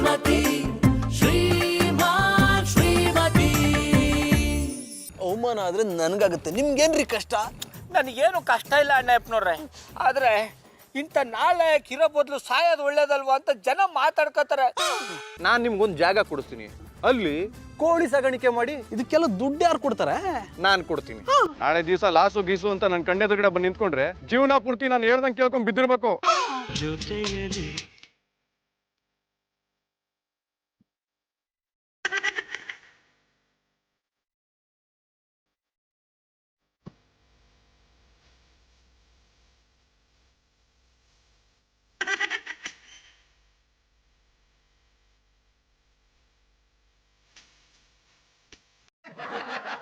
ಶ್ರೀಮತಿ ಶ್ರೀಮತಿ ಅವಮಾನ ಆದ್ರೆ ನನ್ಗಾಗುತ್ತೆ, ನಿಮ್ಗೇನ್ರಿ ಕಷ್ಟ? ನನಗೇನು ಕಷ್ಟ ಇಲ್ಲ ಅಣ್ಣಪ್ಪನವ್ರೆ, ಆದ್ರೆ ಇಂಥ ನಾಳೆ ಕಿರೋ ಬದಲು ಸಾಯೋದು ಒಳ್ಳೇದಲ್ವಾ ಅಂತ ಜನ ಮಾತಾಡ್ಕೋತಾರೆ. ನಾನು ನಿಮ್ಗೊಂದು ಜಾಗ ಕೊಡ್ತೀನಿ, ಅಲ್ಲಿ ಕೋಳಿ ಸಾಗಾಣಿಕೆ ಮಾಡಿ ಇದಕ್ಕೆಲ್ಲ ದುಡ್ಡು ಯಾರು ಕೊಡ್ತಾರೆ? ನಾನು ಕೊಡ್ತೀನಿ. ನಾಳೆ ದಿವಸ ಲಾಸು ಗೀಸು ಅಂತ ನನ್ನ ಕಣ್ಣೆದುರುಗಡೆ ಬಂದು ನಿಂತ್ಕೊಂಡ್ರೆ ಜೀವನ ಪೂರ್ತಿ ನಾನು ಹೇಳ್ದಂಗೆ ಕೇಳ್ಕೊಂಡ್ ಬಿದ್ದಿರ್ಬೇಕು. ಜೊತೆಯಲ್ಲಿ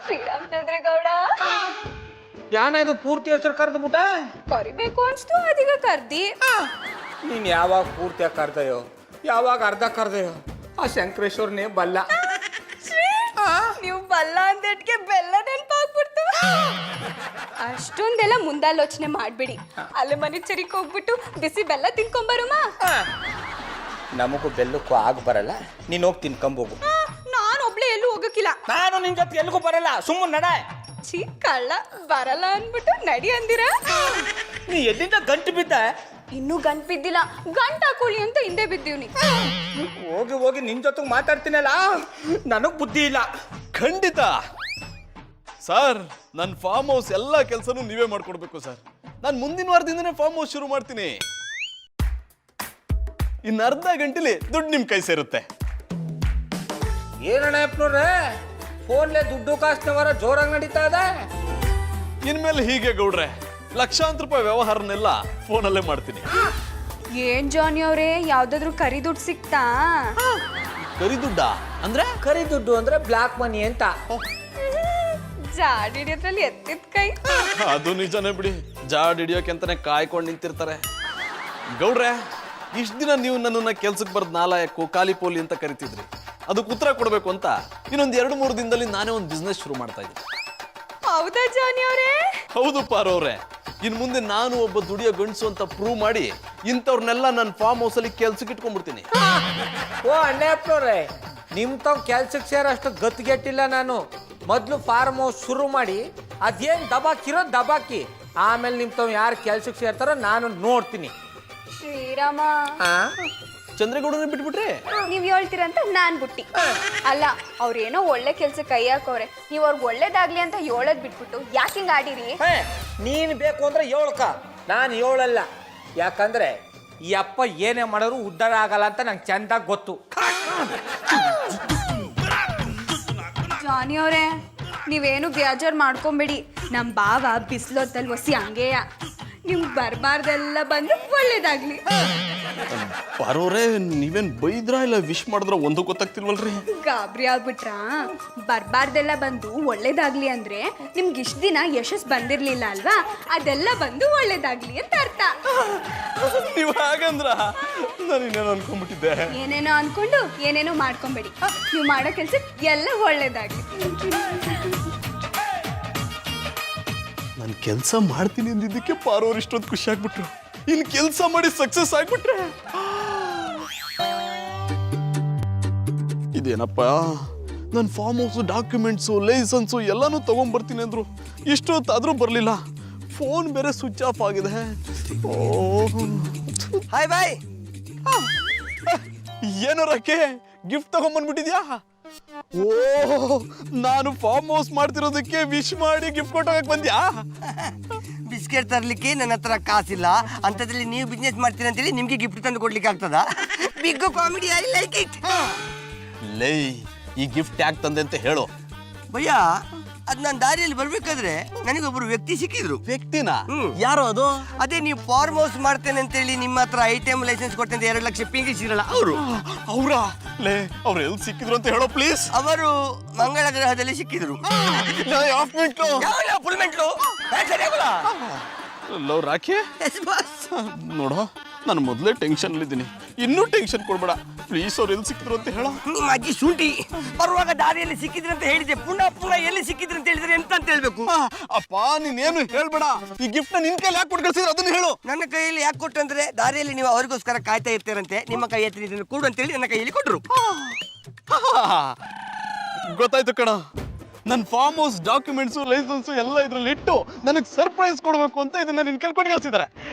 ಶ್ರೀರಾಮಚಂದ್ರಗೌಡ ಯಾನ ಇದು ಪೂರ್ತಿ ಹೆಸರು ಕರೆದ್ಬಿಟ್ಟ? ಕರಿಬೇಕು ಅನ್ಸ್ತು ಅದೀಗ ಕರ್ದಿ. ನೀನ್ ಯಾವಾಗ ಪೂರ್ತಿಯಾಗಿ ಕರ್ದೆಯೋ ಯಾವಾಗ ಅರ್ಧ ಕರ್ದೆಯೋ ಆ ಶಂಕರೇಶ್ವರನೇ ಬಲ್ಲ. ನೀವು ಬಲ್ಲ ಅಂದಟ್ಗೆ ಬೆಲ್ಲ ನೆನ್ಪಾಗ್ಬಿಡ್ತು. ಅಷ್ಟೊಂದೆಲ್ಲ ಮುಂದಾಲೋಚನೆ ಮಾಡ್ಬಿಡಿ. ಅಲ್ಲೇ ಮನಿಚರಿಗೆ ಹೋಗ್ಬಿಟ್ಟು ಬಿಸಿ ಬೆಲ್ಲ ತಿನ್ಕೊಂಬರುಮ. ನಮಗೂ ಬೆಲ್ಲಕ್ಕೂ ಆಗ ಬರಲ್ಲ, ನೀನ್ ಹೋಗಿ ತಿನ್ಕೊಂಬೋಗು. ನಾನು ಒಬ್ಳೆ ಎಲ್ಲೂ ಹೋಗಕ್ಕಿಲ್ಲ. ನಾನು ನಿನ್ ಜೊತೆ ಎಲ್ಗೂ ಬರಲ್ಲ, ಸುಮ್ಮನೆ ನಡ. ಛೀ ಕಳ್ಳ, ಬರಲ್ಲ ಅನ್ಬಿಟ್ಟು ನಡಿ ಅಂದಿರ. ನೀ ಎಲ್ಲಿಂದ ಗಂಟು ಬಿದ್ದ? ಇನ್ನೂ ಗಂಟ್ ಬಿದ್ದಿಲ್ಲ, ಗಂಟ್ ಹಾಕೊಳ್ಳಿ ಅಂತ ಹಿಂದೆ ಬಿದ್ದೀವ್ನಿ. ಹೋಗಿ ಹೋಗಿ ನಿನ್ ಜೊತೆ ಮಾತಾಡ್ತೀನಲ್ಲ, ನನಗ್ ಬುದ್ಧಿ ಇಲ್ಲ. ಖಂಡಿತ ಸರ್, ನನ್ನ ಫಾರ್ಮ್ ಹೌಸ್ ಎಲ್ಲ ಕೆಲಸನೂ ನೀವೇ ಮಾಡ್ಕೊಡ್ಬೇಕು ಸರ್. ನಾನು ಮುಂದಿನ ವಾರದಿಂದನೇ ಫಾರ್ಮ್ ಹೌಸ್ ಶುರು ಮಾಡ್ತೀನಿ. ಇನ್ನು ಅರ್ಧ ಗಂಟೆಲಿ ದುಡ್ಡು ನಿಮ್ ಕೈ ಸೇರುತ್ತೆ. ಏನಣ್ಣಪ್ಪನವ್ರೆ, ಫೋನ್ಲೆ ದುಡ್ಡು ಕಾಸ್ನವರ ಜೋರಾಗಿ ನಡೀತಾ ಇದೆ. ಇನ್ಮೇಲೆ ಹೀಗೆ ಗೌಡ್ರೆ, ಲಕ್ಷಾಂತರ ರೂಪಾಯಿ ವ್ಯವಹಾರನೆಲ್ಲ ಫೋನಲ್ಲೇ ಮಾಡ್ತೀನಿ. ಏನ್ ಜಾನಿ ಅವ್ರೆ, ಯಾವ್ದಾದ್ರು ಕರಿ ದುಡ್ಡು ಸಿಕ್ತಾ? ಕರಿ ದುಡ್ಡ ಅಂದ್ರೆ? ಕರಿ ದುಡ್ಡು ಅಂದ್ರೆ ಬ್ಲಾಕ್ ಮನಿ ಅಂತ. ಜಾಡಿ ಹಿಡಿಯೋದ್ರಲ್ಲಿ ಎತ್ತಿದ ಕೈ. ಅದು ನಿಜನೇ ಬಿಡಿ, ಜಾಡ್ ಹಿಡಿಯೋಕೆ ಅಂತಾನೆ ಕಾಯ್ಕೊಂಡು ನಿಂತಿರ್ತಾರೆ. ಗೌಡ್ರೆ, ಇಷ್ಟ ದಿನ ನೀವು ನನ್ನನ್ನ ಕೆಲ್ಸಕ್ಕೆ ಬರ್ದು ನಾಲಾಯಕ್ಕೂ ಖಾಲಿ ಪೋಲಿ ಅಂತ ಕರಿತಿದ್ರಿ. ಅದಕ್ಕೆ ಉತ್ತರ ಕೊಡ್ಬೇಕು ಅಂತ ಇನ್ನೊಂದು 2-3 ದಿನದಲ್ಲಿ ನಾನೇ ಒಂದು ಬಿಸ್ನೆಸ್ ಶುರು ಮಾಡ್ತಾ ಇದ್ದೀನಿ. ಹೌದಾ ಜಾನಿ ಅವರೇ? ಹೌದು ಪಾರವ್ರೆ, ಇನ್ ಮುಂದೆ ನಾನು ಒಬ್ಬ ದುಡಿಯೋ ಗಂಡಸು ಅಂತ ಪ್ರೂವ್ ಮಾಡಿ ಇಂಥವ್ರನ್ನೆಲ್ಲ ನನ್ನ ಫಾರ್ಮ್ ಹೌಸ್ ಅಲ್ಲಿ ಕೆಲ್ಸಕ್ಕೆ ಇಟ್ಕೊಂಡ್ಬಿಡ್ತೀನಿ. ಓ ಅಣ್ಣಪ್ಪನವ್ರೆ, ನಿಮ್ ತಾವ್ ಕೆಲ್ಸಕ್ಕೆ ಸೇರಷ್ಟು ಗತ್ತಿಗೆಟ್ಟಿಲ್ಲ ನಾನು. ಮೊದ್ಲು ಫಾರ್ಮ್ ಹೌಸ್ ಶುರು ಮಾಡಿ ಅದೇನ್ ದಬಾಕಿರೋ ದಬಾಕಿ, ಆಮೇಲೆ ನಿಮ್ ತಾವ್ ಯಾರು ಕೆಲ್ಸಕ್ಕೆ ಸೇರ್ತಾರೋ ನಾನು ನೋಡ್ತೀನಿ. ಶ್ರೀರಾಮ, ಚಂದ್ರೇಗೌಡರನ್ನ ಬಿಟ್ಬಿಟ್ರೆ ನೀವ್ ಹೇಳ್ತೀರಂತ ನಾನ್ ಬುಟ್ಟಿ ಅಲ್ಲ. ಅವ್ರೇನೋ ಒಳ್ಳೆ ಕೆಲ್ಸ ಕೈ ಹಾಕವ್ರೆ, ನೀವ್ ಅವ್ರಿಗೆ ಒಳ್ಳೇದಾಗ್ಲಿ ಅಂತ ಹೇಳದ್ ಬಿಟ್ಬಿಟ್ಟು ಯಾಕೆ ಹಿಂಗ ಆಡಿರಿ? ನೀನ್ ಬೇಕು ಅಂದ್ರೆ ಏಳ್ಕ, ನಾನು ಏಳಲ್ಲ. ಯಾಕಂದ್ರೆ ಈ ಅಪ್ಪ ಏನೇ ಮಾಡೋರು ಉದ್ಧಾರ ಆಗಲ್ಲ ಅಂತ ನಂಗೆ ಚಂದಾಗಿ ಗೊತ್ತು. ಜಾನಿ ಅವ್ರೆ, ನೀವೇನು ಬೇಜಾರ್ ಮಾಡ್ಕೊಂಬೇಡಿ. ನಮ್ ಬಾವ ಬಿಸ್ಲೊತ್ತಲ್ ಒಸಿ ಹಂಗೆಯ. ನಿಮ್ಗೆ ಬರ್ಬಾರ್ದೆಲ್ಲ ಬಂದು ಒಳ್ಳೇದಾಗ್ಲಿ. ಪಾರವ್ರೆ, ನೀವೇನ್ ಬೈದ್ರ ಇಲ್ಲ ವಿಶ್ ಮಾಡಿದ್ರ ಒಂದು ಗೊತ್ತಾಗ್ತಿಲ್ವಲ್ರಿ? ಗಾಬರಿ ಆಗ್ಬಿಟ್ರ? ಬರ್ಬಾರ್ದೆಲ್ಲ ಬಂದು ಒಳ್ಳೇದಾಗ್ಲಿ ಅಂದ್ರೆ ನಿಮ್ಗೆ ಇಷ್ಟ ದಿನ ಯಶಸ್ ಬಂದಿರ್ಲಿಲ್ಲ ಅಲ್ವಾ, ಅದೆಲ್ಲ ಬಂದು ಒಳ್ಳೇದಾಗ್ಲಿ ಅಂತ ಅರ್ಥ. ನೀವ್ ಹಾಗಂದ್ರ ನಾನು ಇನ್ನೇನು ಅನ್ಕೊಂಡ್ಬಿಟ್ಟಿದ್ದೆ. ಏನೇನೋ ಅನ್ಕೊಂಡು ಏನೇನೋ ಮಾಡ್ಕೊಂಬೇಡಿ. ನೀವು ಮಾಡೋ ಕೆಲ್ಸ ಎಲ್ಲ ಒಳ್ಳೇದಾಗ್ಲಿ. ನಾನು ಕೆಲಸ ಮಾಡ್ತೀನಿ ಅಂದಿದ್ದಕ್ಕೆ ಪಾರವ್ರು ಇಷ್ಟೊಂದು ಖುಷಿ ಆಗ್ಬಿಟ್ರು. ಇನ್ನು ಕೆಲಸ ಮಾಡಿ ಸಕ್ಸಸ್ ಆಗ್ಬಿಟ್ರೆ ಇದೇನಪ್ಪ, ನನ್ನ ಫಾರ್ಮ್ ಹೌಸ್ ಡಾಕ್ಯುಮೆಂಟ್ಸು ಲೈಸೆನ್ಸು ಎಲ್ಲಾನು ತಗೊಂಡ್ಬರ್ತೀನಿ ಅಂದ್ರು, ಇಷ್ಟೊತ್ತಾದ್ರೂ ಬರಲಿಲ್ಲ. ಫೋನ್ ಬೇರೆ ಸ್ವಿಚ್ ಆಫ್ ಆಗಿದೆ. Hi bye. ಏನೋ ರಕ್ಕೆ, ಗಿಫ್ಟ್ ತಗೊಂಡ್ಬಂದ್ಬಿಟ್ಟಿದ್ಯಾ? ಓ, ನಾನು ಫಾರ್ಮ್ ಹೌಸ್ ಮಾಡ್ತಿರೋದಕ್ಕೆ ವಿಶ್ ಮಾಡಿ ಗಿಫ್ಟ್ ಕೊಟ್ಟೋಗಕ್ಕೆ ಬಂದ್ಯಾ? ಬಿಸ್ಕೆಟ್ ತರ್ಲಿಕ್ಕೆ ನನ್ನ ಹತ್ರ ಕಾಸಿಲ್ಲ, ಅಂತದ್ರಲ್ಲಿ ನೀವು ಬಿಸ್ನೆಸ್ ಮಾಡ್ತೀರಿ ಅಂತೇಳಿ ನಿಮ್ಗೆ ಗಿಫ್ಟ್ ತಂದು ಕೊಡ್ಲಿಕ್ಕೆ ಆಗ್ತದ? Big comedy, I like it. ಲೈ, ಈ ಗಿಫ್ಟ್ ಯಾಕೆ ತಂದೆ ಅಂತ ಹೇಳು. ಭಯ್ಯ, ಅದ್ ನಾನು ದಾರಿಯಲ್ಲಿ ಬರ್ಬೇಕಾದ್ರೆ ನನಗೊಬ್ರು ವ್ಯಕ್ತಿ ಸಿಕ್ಕಿದ್ರು. ವ್ಯಕ್ತಿನ? ಯಾರು ಅದು? ಅದೇ ನೀವು ಫಾರ್ಮ್ ಹೌಸ್ ಮಾಡ್ತೇನೆ ಅಂತೇಳಿ ನಿಮ್ಮ ಹತ್ರ ಐಟಮ್ ಲೈಸೆನ್ಸ್ ಕೊಟ್ಟಂತ 2 ಲಕ್ಷ ಪಿಂಗಿಸಿರಲ್ಲ ಅವರು. ಅವ್ರಾ? ಲೇ, ಅವ್ರು ಎಲ್ಲಿ ಸಿಕ್ಕಿದ್ರು ಅಂತ ಹೇಳೋ ಪ್ಲೀಸ್. ಅವರು ಮಂಗಳ ಗ್ರಹದಲ್ಲಿ ಸಿಕ್ಕಿದ್ರು. ಲವ್ ರಾಖಿ, ನೋಡೋ ನಾನು ಮೊದಲೇ ಟೆನ್ಷನ್ನಲ್ಲಿದ್ದೀನಿ, ಇನ್ನೂ ಟೆನ್ಷನ್ ಕೊಡ್ಬೇಡ ಪ್ಲೀಸ್. ಅವ್ರು ಎಲ್ಲಿ ಸಿಕ್ಕಿದ್ರು ಅಂತ ಹೇಳ. ನಿಮ್ಮ ಅಜ್ಜಿ ಶುಂಠಿ ಬರುವಾಗ ದಾರಿಯಲ್ಲಿ ಸಿಕ್ಕಿದ್ರಿ ಅಂತ ಹೇಳಿದೆ, ಪುನಃ ಎಲ್ಲಿ ಸಿಕ್ಕಿದ್ರಿ ಅಂತ ಹೇಳಿದ್ರೆ ಎಂತ ಅಂತ ಹೇಳ್ಬೇಕು? ಅಪ್ಪ ನೀನೇನು ಹೇಳ್ಬೇಡ, ಈ ಗಿಫ್ಟ್ ನಿನ್ ಕೈಲಿ ಯಾಕೆ ಕೊಟ್ಟು ಕಳ್ಸಿದ್ರು ಅದನ್ನ ಹೇಳು. ನನ್ನ ಕೈಯಲ್ಲಿ ಯಾಕೆ ಕೊಟ್ಟು ಅಂದ್ರೆ ದಾರಿಯಲ್ಲಿ ನೀವು ಅವರಿಗೋಸ್ಕರ ಕಾಯ್ತಾ ಇರ್ತೀರಂತೆ, ನಿಮ್ಮ ಕೈ ಎತ್ತಿ ಇದನ್ನು ಕೊಡು ಅಂತೇಳಿ ನನ್ನ ಕೈಯಲ್ಲಿ ಕೊಟ್ಟರು. ಗೊತ್ತಾಯ್ತು ಕಣ, ನನ್ನ ಫಾರ್ಮ್ ಹೌಸ್ ಡಾಕ್ಯುಮೆಂಟ್ಸು ಲೈಸೆನ್ಸು ಎಲ್ಲ ಇದ್ರಲ್ಲಿ ಇಟ್ಟು ನನಗೆ ಸರ್ಪ್ರೈಸ್ ಕೊಡಬೇಕು ಅಂತ ಇದನ್ನ ನಿನ್ ಕೇಳ್ಕೊಂಡು ಕಳ್ಸಿದ್ದಾರೆ.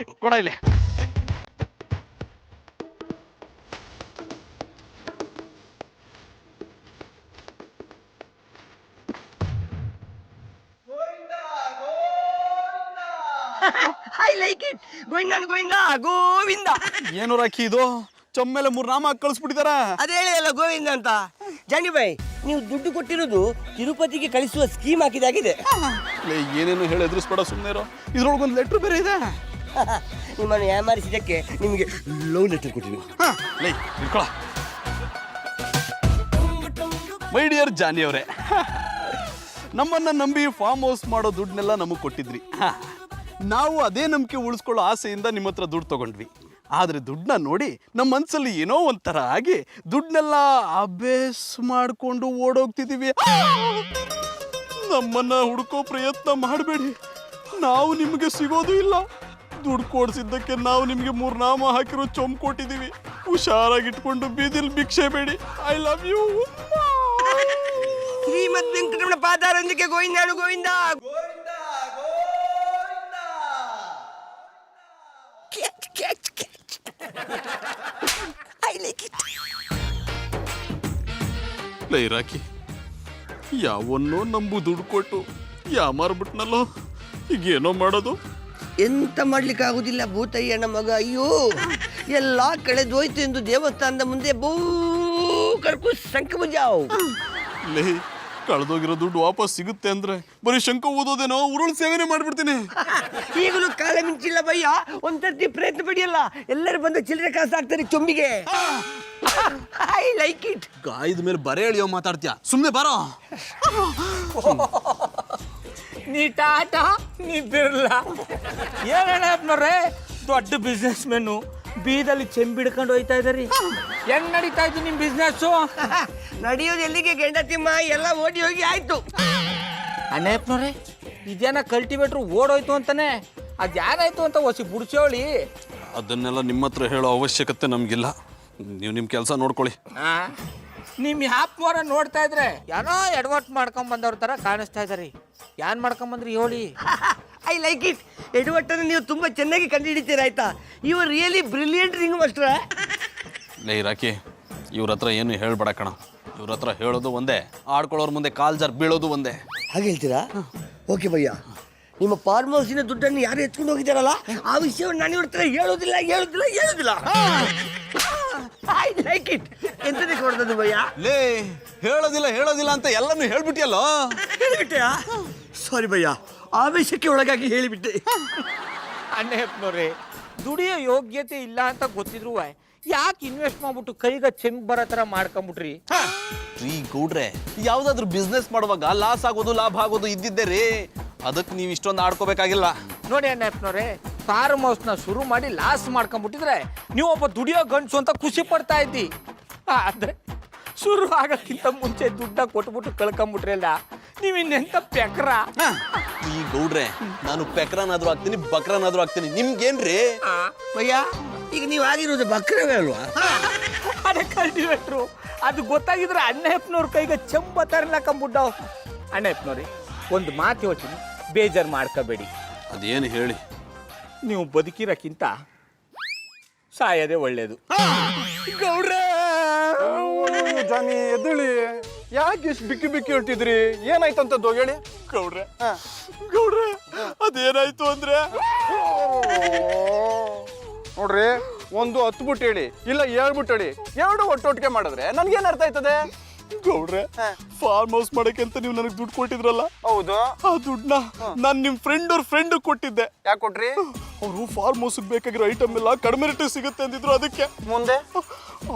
ಕೊಡ ಇಲ್ಲಿ. I like it. Govinda Govinda. ಏನು ರಾಖಿ ಇದು, ಚೊಮ್ಮೆಲೆ 3 ನಾಮ ಕಳಿಸ್ಬಿಟ್ಟಿದಾರ. ಅದೇ ಹೇಳಿ ಅಲ್ಲ ಗೋವಿಂದ ಅಂತ. ಜಾನಿ ಬಾಯ್, ನೀವು ದುಡ್ಡು ಕೊಟ್ಟಿರೋದು ತಿರುಪತಿಗೆ ಕಳಿಸುವ ಸ್ಕೀಮ್ ಹಾಕಿದಾಗಿದೆ. ಏನೇನು ಹೇಳಿ ಎದುರಿಸ್ಬೇಡ, ಸುಮ್ಮನೆ ಇರೋ. ಇದ್ರೊಳಗೊಂದು ಲೆಟ್ರ್ ಬೇರೆ ಇದೆ. ನಿಮ್ಮನ್ನು ಯಾಮಾರಿಸಿದ್ದಕ್ಕೆ ನಿಮಗೆ ಲವ್ ಲೆಟರ್ ಕೊಟ್ಟಿದ್ದೀನಿ. ಇಟ್ಕೊಳ. ಮೈ ಡಿಯರ್ ಜಾನಿ ಅವರೇ, ನಮ್ಮನ್ನ ನಂಬಿ ಫಾರ್ಮ್ ಹೌಸ್ ಮಾಡೋ ದುಡ್ಡನ್ನೆಲ್ಲ ನಮಗೆ ಕೊಟ್ಟಿದ್ರಿ. ನಾವು ಅದೇ ನಂಬಿಕೆ ಉಳಿಸ್ಕೊಳ್ಳೋ ಆಸೆಯಿಂದ ನಿಮ್ಮ ಹತ್ರ ದುಡ್ಡು ತಗೊಂಡ್ವಿ. ಆದರೆ ದುಡ್ಡನ್ನ ನೋಡಿ ನಮ್ಮ ಮನಸ್ಸಲ್ಲಿ ಏನೋ ಒಂಥರ ಆಗಿ ದುಡ್ಡನ್ನೆಲ್ಲ ಅಭ್ಯಾಸ ಮಾಡಿಕೊಂಡು ಓಡೋಗ್ತಿದ್ದೀವಿ. ನಮ್ಮನ್ನ ಹುಡುಕೋ ಪ್ರಯತ್ನ ಮಾಡಬೇಡಿ, ನಾವು ನಿಮಗೆ ಸಿಗೋದು ಇಲ್ಲ. ದುಡ್ಡು ಕೊಡ್ಸಿದ್ದಕ್ಕೆ ನಾವು ನಿಮಗೆ 3 ನಾಮ ಹಾಕಿರೋ ಚೊಂಬು ಕೊಟ್ಟಿದ್ದೀವಿ. ಹುಷಾರಾಗಿಟ್ಕೊಂಡು ಬೀದಿಲ್ ಭಿಕ್ಷೆ ಬೇಡಿ. I love you. Shrimad Venkataramana ಪಾದಾರೊಂದಿಗೆ ಗೋವಿಂದಾನು ಗೋವಿಂದ. I like it. ಲೈ ರಾಕಿ, ಯಾವನ್ನೋ ನಂಬು ದುಡ್ಡು ಕೊಟ್ಟು ಯಾಮಾರ್ಬಿಟ್ನಲ್ಲೋ, ಈಗೇನೋ ಮಾಡೋದು. ಎಂತ ಮಾಡ್ಲಿಕ್ಕೆ ಆಗುದಿಲ್ಲ ಭೂತಯ್ಯನ ಮಗ. ಅಯ್ಯೋ, ಎಲ್ಲ ಕಳೆದೋಯ್ತು ಎಂದು ದೇವಸ್ಥಾನದ ಮುಂದೆ ಬೂ ಕರ್ಕು ಶಂಕ ಮುಜಾವ್. ಲೇ, ಕಳೆದೋಗಿರೋ ದುಡ್ಡು ವಾಪಸ್ ಸಿಗುತ್ತೆ ಅಂದ್ರೆ ಬರೀ ಶಂಕ ಓದೋದೇನೋ, ಉರುಳು ಸೇವೆನೆ ಮಾಡ್ಬಿಡ್ತೀನಿ. ಈಗಲೂ ಕಾಲ ಮಿಂಚಿಲ್ಲ ಭಯ್ಯ, ಒಂದ್ಸರ್ತಿ ಪ್ರಯತ್ನ ಪಡಿಯಲ್ಲ. ಎಲ್ಲರೂ ಬಂದು ಚಿಲ್ಲರೆ ಕಾಸು ಹಾಕ್ತಾರೆ ಚೊಂಬಿಗೆ. I like it. ಗಾಯದ ಮೇಲೆ ಬರೆ ಎಳಿಯೋ ಮಾತಾಡ್ತೀಯ, ಸುಮ್ಮನೆ ಬಾರೋ. ನೀ ಟಾಟಾ, ನೀ ಬಿರ್ಲಾ. ಏನಪ್ಪನವ್ರೆ, ದೊಡ್ಡ ಬಿಸ್ನೆಸ್ ಮೆನ್ನು ಬೀದಲ್ಲಿ ಚೆಂಬಿಡ್ಕೊಂಡು ಹೋಯ್ತಾ ಇದ್ದಾರಿ. ಹೆಂಗ್ ನಡೀತಾ ಇದ್ದು ನಿಮ್ ಬಿಸ್ನೆಸ್ಸು? ನಡೆಯೋದು ಎಲ್ಲಿಗೆ ಗೆಂಡತಿಮ್ಮ, ಎಲ್ಲ ಓಡಿ ಹೋಗಿ ಆಯ್ತು. ಅಣ್ಣಪ್ಪನವ್ರೆ, ಇದೇನ ಕಲ್ಟಿವೇಟ್ರು ಓಡೋಯ್ತು ಅಂತಾನೆ, ಅದು ಯಾರಾಯ್ತು ಅಂತ ಹೊಸಿ ಬುಡ್ಸೋಳಿ. ಅದನ್ನೆಲ್ಲ ನಿಮ್ಮ ಹತ್ರ ಹೇಳೋ ಅವಶ್ಯಕತೆ ನಮಗಿಲ್ಲ. ನೀವು ನಿಮ್ಮ ಕೆಲಸ ನೋಡ್ಕೊಳ್ಳಿ. ನಿಮ್ಮ ಹ್ಯಾಪ್ನವರ ನೋಡ್ತಾ ಇದ್ರೆ ಏನೋ ಎಡವಟ್ ಮಾಡ್ಕೊಂಡ್ ಬಂದವ್ರ ತರ ಕಾಣಿಸ್ತಾ ಇದಾರೆ. ಏನ್ ಮಾಡ್ಕೊಂಬಂದ್ರಿ ಹೇಳಿ? I like it. ಎಡವಟ್ಟನ್ನು ನೀವು ತುಂಬಾ ಚೆನ್ನಾಗಿ ಕಂಡುಹಿಡಿತೀರ ಆಯ್ತಾ. You are really brilliant ring master. ಲೇ ರಾಕಿ, ಇವ್ರ ಹತ್ರ ಏನು ಹೇಳ್ಬೇಡ ಕಣ. ಇವ್ರ ಹತ್ರ ಹೇಳೋದು ಒಂದೇ, ಆಡ್ಕೊಳ್ಳೋರ್ ಮುಂದೆ ಕಾಲ್ ಜಾರ್ ಬೀಳೋದು ಒಂದೇ. ಹಾಗೆ ಹೇಳ್ತೀರಾ? ಓಕೆ ಭಯ್ಯ, ನಿಮ್ಮ ಫಾರ್ಮ್ ಹೌಸಿನ ದುಡ್ಡನ್ನು ಯಾರು ಎತ್ಕೊಂಡು ಹೋಗಿದ್ದಾರಲ್ಲ, ಆ ವಿಷಯವನ್ನು ನಾನು ಇವ್ರ ಹತ್ರ ಹೇಳೋದಿಲ್ಲ. I like it. ಎಂತದಕ್ಕೆ ಹೊಡೆದದ್ದು ಭಯ್ಯ? ಲೇ, ಹೇಳೋದಿಲ್ಲ ಅಂತ ಎಲ್ಲನೂ ಹೇಳ್ಬಿಟ್ಟಿಯಲ್ಲೋ. ಹೇಳಿಬಿಟ್ಟೆಯಾ? ಸಾರಿ ಭಯ್ಯ, ಆವೇಶಕ್ಕೆ ಒಳಗಾಗಿ ಹೇಳಿಬಿಟ್ಟೆ. ಅಣ್ಣಪ್ಪನವ್ರೆ, ದುಡಿಯೋ ಯೋಗ್ಯತೆ ಇಲ್ಲ ಅಂತ ಗೊತ್ತಿದ್ರು ಯಾಕೆ ಇನ್ವೆಸ್ಟ್ ಮಾಡ್ಬಿಟ್ಟು ಕೈಗ ಚೆಂಬ್ ಬರೋ ಥರ ಮಾಡ್ಕೊಂಬಿಟ್ರಿ? ರೀ ಗೌಡ್ರೆ, ಯಾವ್ದಾದ್ರು ಬಿಸ್ನೆಸ್ ಮಾಡುವಾಗ ಲಾಸ್ ಆಗೋದು ಲಾಭ ಆಗೋದು ಇದ್ದಿದ್ದೆ ರೀ. ಅದಕ್ಕೆ ನೀವು ಇಷ್ಟೊಂದು ಆಡ್ಕೋಬೇಕಾಗಿಲ್ಲ. ನೋಡಿ ಅಣ್ಣಪ್ಪನವ್ರೆ, ಫಾರ್ಮ್ ಹೌಸ್ನ ಶುರು ಮಾಡಿ ಲಾಸ್ ಮಾಡ್ಕೊಂಬಿಟ್ಟಿದ್ರೆ ನೀವು ಒಬ್ಬ ದುಡಿಯೋ ಗಂಡಸು ಅಂತ ಖುಷಿ ಪಡ್ತಾ ಇದ್ದಿ. ಆದ್ರೆ ಶುರು ಆಗಕ್ಕಿಂತ ಮುಂಚೆ ದುಡ್ಡ ಕೊಟ್ಬಿಟ್ಟು ಕಳ್ಕೊಂಬಿಟ್ರಿ ಅಲ್ಲ, ನೀವು ಇನ್ನೆಂತ ಪೆಕ್ರ. ಈ ಗೌಡ್ರೆ, ನಾನು ಪೆಕ್ರನಾದ್ರೂ ಆಗ್ತೀನಿ, ಬಕ್ರನಾದ್ರೂ ಆಗ್ತೀನಿ, ನಿಮ್ಗೇನ್ರಿ? ಭಯ್ಯ, ಈಗ ನೀವು ಆಗಿರೋದು ಬಕ್ರವೇ ಅಲ್ವಾ? ಅದೇ ಕಲ್ಟಿವೇಟ್ರು. ಅದು ಗೊತ್ತಾಗಿದ್ರೆ ಅಣ್ಣಪ್ಪನವ್ರ ಕೈಗೆ ಚೆಂಬ ತರ್ಲಕ್ಕಂಬಿಡ್ಡವ್. ಅಣ್ಣಪ್ಪನವ್ರಿ, ಒಂದು ಮಾತು ಹೇಳ್ತೀನಿ, ಬೇಜಾರು ಮಾಡ್ಕೋಬೇಡಿ. ಅದೇನು ಹೇಳಿ? ನೀವು ಬದುಕಿರೋಕ್ಕಿಂತ ಸಾಯೋದೇ ಒಳ್ಳೇದು. ಗೌಡ್ರೆ, ಜಾನಿ ಎದ್ದೇಳಿ. ಯಾಕೆ ಇಷ್ಟು ಬಿಕ್ಕಿ ಹೊಟ್ಟಿದ್ರಿ? ಏನಾಯ್ತಂತದ್ದು ಹೇಳಿ. ಗೌಡ್ರೆ, ಅದೇನಾಯ್ತು ಅಂದ್ರೆ, ನೋಡ್ರಿ, ಒಂದು 10 ಬಿಟ್ಟು ಹೇಳಿ, ಇಲ್ಲ 7 ಬಿಟ್ಟು ಹೇಳಿ. 2 ಒಟ್ಟೊಟ್ಟಿಗೆ ಮಾಡಿದ್ರೆ ನನ್ಗೇನ್ ಅರ್ಥ ಆಯ್ತದೆ? ಗೌಡ್ರೆ, ಫಾರ್ಮ್ ಹೌಸ್ ಮಾಡಕ್ಕೆ ಅಂತ ನೀವು ನನಗೆ ದುಡ್ಡು ಕೊಟ್ಟಿದ್ರಲ್ಲ, ಹೌದು. ಆ ದುಡ್ಡನ್ನ ನಾನು ನಿಮ್ಮ ಫ್ರೆಂಡ್ ಕೊಟ್ಟಿದ್ದೆ. ಯಾಕೆ ಕೊಟ್ರಿ? ಅವರು ಫಾರ್ಮ್ ಹೌಸ್ಗೆ ಬೇಕಾಗಿರೋ ಐಟಮ್ ಎಲ್ಲ ಕಡಿಮೆ ರೇಟ್ ಸಿಗುತ್ತೆ ಅಂದಿದ್ರು, ಅದಕ್ಕೆ. ಮುಂದೆ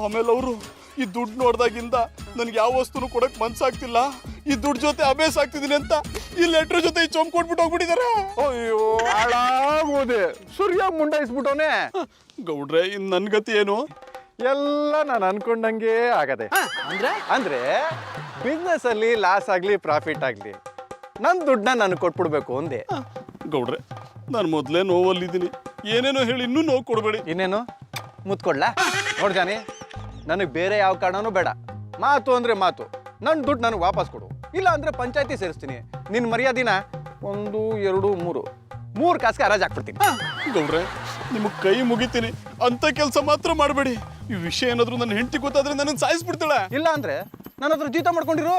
ಆಮೇಲೆ ಅವರು ಈ ದುಡ್ಡು ನೋಡ್ದಾಗಿಂದ ನನ್ಗೆ ಯಾವ ವಸ್ತುನು ಕೊಡಕ್ ಮನ್ಸಾಗ್ತಿಲ್ಲ. ಈ ದುಡ್ಡು ಜೊತೆ ಅಭ್ಯಾಸ ಆಗ್ತಿದ್ದೀನಿ ಅಂತ ಈ ಲೆಟ್ರ್ ಜೊತೆ ಈ ಚೊಂಬ್ ಕೊಟ್ಬಿಟ್ಟು ಹೋಗ್ಬಿಟ್ಟಿದಾರೆ. ಅಯ್ಯೋ ಹಾಳಾಗೋದೆ, ಸೂರ್ಯ ಮುಂಡಾಯಿಸ್ಬಿಟ್ಟವನೇ. ಗೌಡ್ರೆ ಇನ್ ನನ್ ಗತಿ ಏನು? ಎಲ್ಲ ನಾನು ಅನ್ಕೊಂಡಂಗೆ ಆಗದೆ. ಅಂದ್ರೆ ಬಿಸ್ನೆಸ್ ಅಲ್ಲಿ ಲಾಸ್ ಆಗ್ಲಿ ಪ್ರಾಫಿಟ್ ಆಗ್ಲಿ ನನ್ ದುಡ್ಡನ್ನ ನಾನು ಕೊಟ್ಬಿಡ್ಬೇಕು ಅಂದೆ. ಗೌಡ್ರೆ ನಾನು ಮೊದ್ಲೇ ನೋವಲ್ಲಿದ್ದೀನಿ, ಏನೇನೋ ಹೇಳಿ ಇನ್ನೂ ನೋವು ಕೊಡ್ಬೇಡಿ. ಇನ್ನೇನು ಮುತ್ಕೊಡ್ಲಾ? ನೋಡ್ಜಾನಿ, ನನಗೆ ಬೇರೆ ಯಾವ ಕಾರಣನೂ ಬೇಡ. ಮಾತು ಅಂದ್ರೆ ಮಾತು, ನನ್ನ ದುಡ್ಡು ನನಗೆ ವಾಪಸ್ ಕೊಡು, ಇಲ್ಲ ಅಂದ್ರೆ ಪಂಚಾಯತಿ ಸೇರಿಸ್ತೀನಿ. ನಿನ್ನ ಮರ್ಯಾದಿನ 1 2 3 ಕಾಸಿಗೆ ಹರಾಜ್ ಹಾಕ್ಬಿಡ್ತೀನಿ. ಗೌಡ್ರೆ ನಿಮಗೆ ಕೈ ಮುಗಿತೀನಿ, ಅಂತ ಕೆಲಸ ಮಾತ್ರ ಮಾಡಬೇಡಿ. ಈ ವಿಷಯ ಏನಾದ್ರು ನನ್ನ ಹೆಂಡತಿ ಗೊತ್ತಾದ್ರೆ ನನ್ನ ಸಾಯಿಸ್ಬಿಡ್ತಾಳೆ. ಇಲ್ಲ ಅಂದ್ರೆ ನನ್ನ ಹತ್ರ ಜೀತ ಮಾಡ್ಕೊಂಡಿರು.